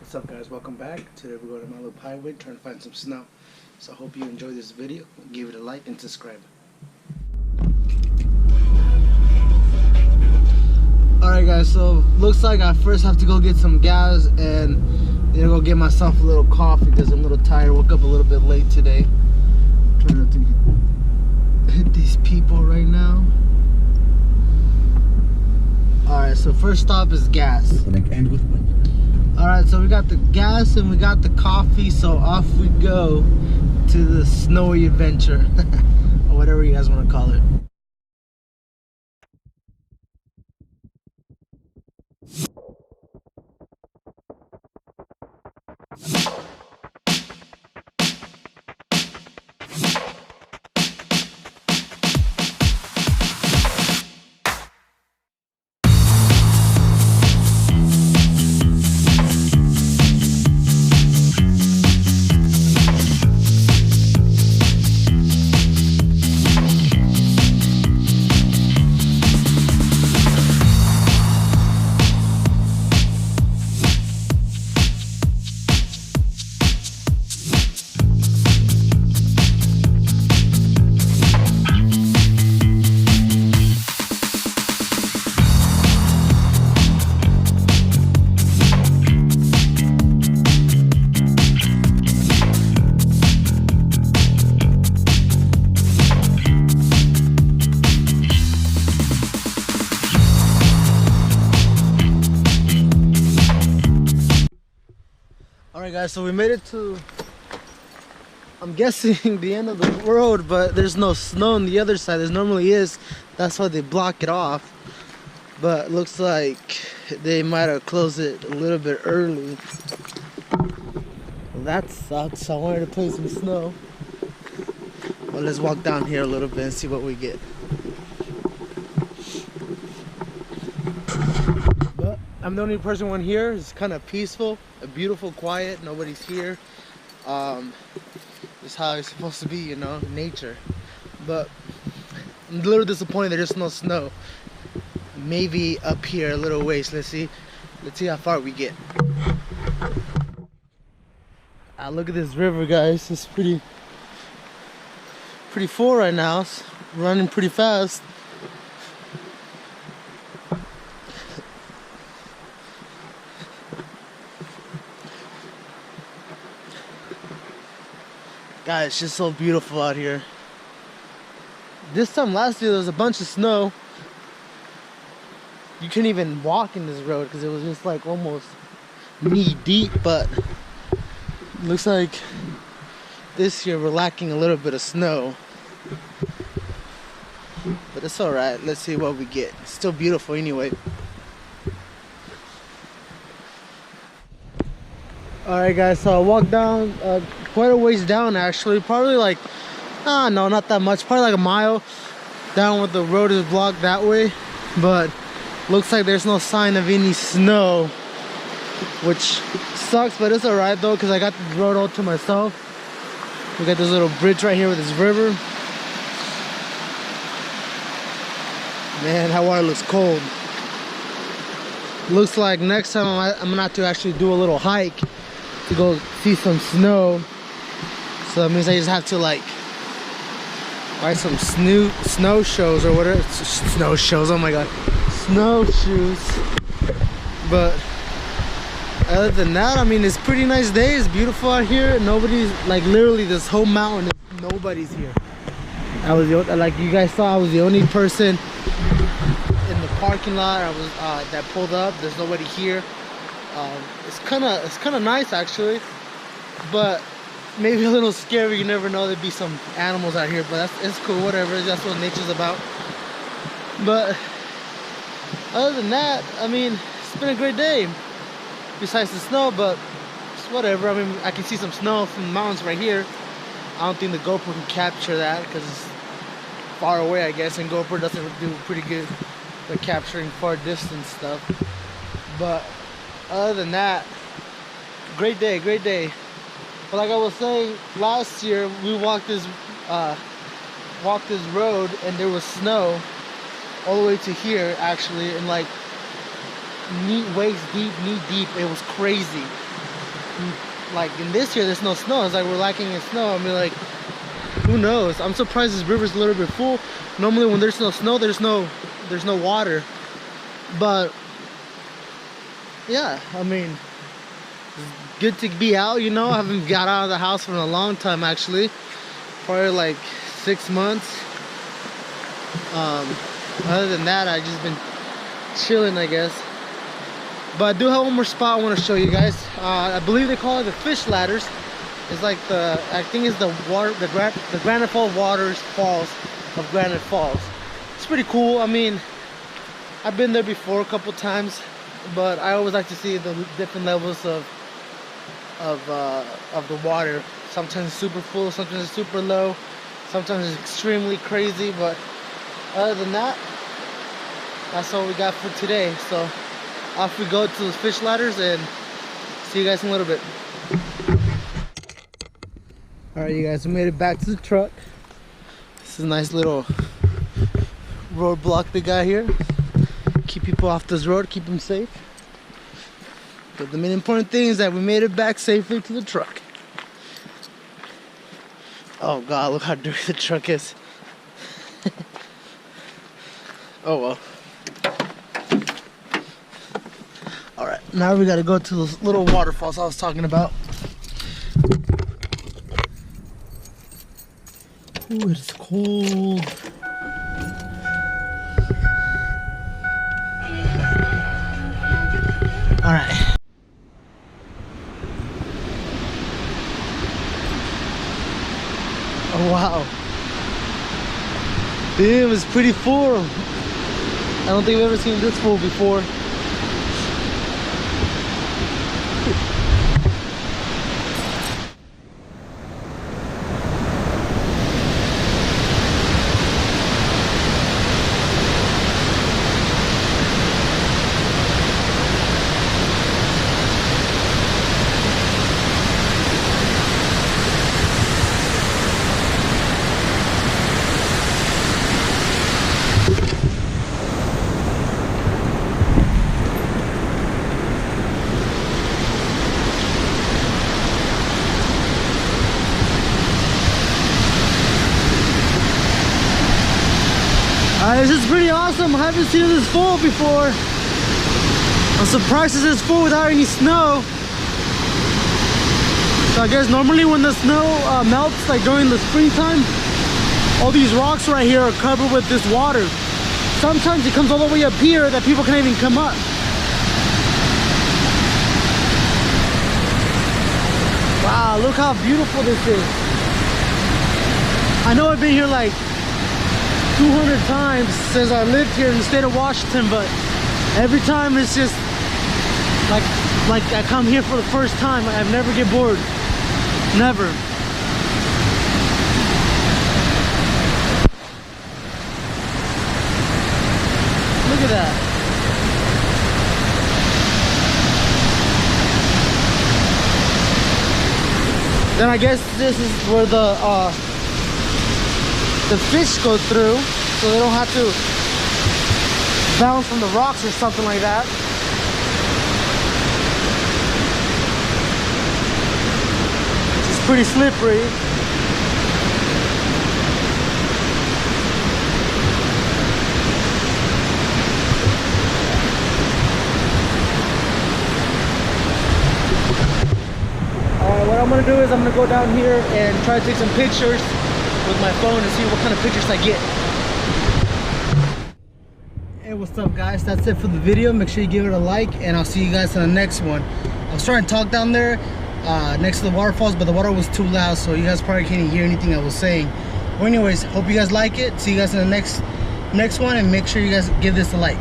What's up, guys? Welcome back. Today we're going to Malibu Highway trying to find some snow. So I hope you enjoy this video. Give it a like and subscribe. Alright guys, so looks like I first have to go get some gas and then go get myself a little coffee because I'm a little tired. Woke up a little bit late today. Trying not to hit these people right now. Alright, so first stop is gas. Alright, so we got the gas and we got the coffee, so off we go to the snowy adventure, or whatever you guys want to call it. Alright guys, so we made it to, I'm guessing, the end of the road, but there's no snow on the other side. There normally is. That's why they block it off. But looks like they might have closed it a little bit early. Well, that sucks. I wanted to play some snow. Well, let's walk down here a little bit and see what we get. But I'm the only person one here. It's kind of peaceful, beautiful, quiet. Nobody's here. It's how it's supposed to be, you know, nature. But I'm a little disappointed there's no snow. Maybe up here a little ways. Let's see how far we get. Look at this river, guys. It's pretty full right now. It's running pretty fast. Guys, it's just so beautiful out here. This time last year there was a bunch of snow. You couldn't even walk in this road because it was just like almost knee deep, but looks like this year we're lacking a little bit of snow. But it's alright. Let's see what we get. It's still beautiful anyway. Alright guys, so I walked down quite a ways down actually. Probably like, no, not that much. Probably like a mile down where the road is blocked that way. But looks like there's no sign of any snow, which sucks, but it's alright though because I got the road all to myself. We got this little bridge right here with this river. Man, that water looks cold. Looks like next time I'm gonna have to actually do a little hike to go see some snow. So that means I just have to like buy some snow shows or whatever. Snow shows, oh my god. Snowshoes. But other than that, I mean, it's a pretty nice day. It's beautiful out here. Nobody's, like, literally this whole mountain, nobody's here. I was the, like you guys saw, I was the only person in the parking lot. I was that pulled up. There's nobody here. It's kind of nice actually, but maybe a little scary. You never know, there'd be some animals out here, but it's cool. Whatever. That's what nature's about. But other than that, I mean, it's been a great day. Besides the snow, but it's whatever. I mean, I can see some snow from the mountains right here. I don't think the GoPro can capture that because it's far away, I guess, and GoPro doesn't do pretty good at capturing far distance stuff. But other than that, great day, great day. But like I was saying, last year we walked this road and there was snow all the way to here actually, and like waist deep, knee deep. It was crazy. like in this year there's no snow. It's like we're lacking in snow. I mean, like, who knows? I'm surprised this river's a little bit full. Normally when there's no snow, there's no water. But yeah, I mean, it's good to be out, you know. I haven't got out of the house for a long time, actually. Probably like 6 months. Other than that, I just been chilling, I guess. But I do have one more spot I want to show you guys. I believe they call it the fish ladders. It's like I think it's the Granite Falls Falls of Granite Falls. It's pretty cool. I mean, I've been there before a couple times, but I always like to see the different levels of the water. Sometimes it's super full, sometimes it's super low, sometimes it's extremely crazy. But other than that, that's all we got for today. So off we go to those fish ladders and see you guys in a little bit. Alright, you guys, we made it back to the truck. This is a nice little roadblock they got here. Keep people off this road, keep them safe. But the main important thing is that we made it back safely to the truck. Oh God, look how dirty the truck is. Oh well. Alright, now we gotta go to those little waterfalls I was talking about. Ooh, it's cold. Alright. Oh wow. Damn, it's pretty full. I don't think I've ever seen this full before. This is pretty awesome. I haven't seen this full before. I'm surprised this is full without any snow. So I guess normally when the snow melts, like during the springtime, all these rocks right here are covered with this water. Sometimes it comes all the way up here that people can't even come up. Wow, look how beautiful this is. I know I've been here like 200 times since I lived here in the state of Washington, but every time it's just like I come here for the first time. I never get bored. Never. Look at that. Then I guess this is where the fish go through, so they don't have to bounce from the rocks or something like that. It's pretty slippery. Alright, what I'm gonna do is I'm gonna go down here and try to take some pictures with my phone and see what kind of pictures I get. Hey, what's up guys? That's it for the video. Make sure you give it a like and I'll see you guys in the next one. I was trying to talk down there next to the waterfalls, but the water was too loud, so you guys probably can't hear anything I was saying. Well, anyways, hope you guys like it. See you guys in the next one, and make sure you guys give this a like.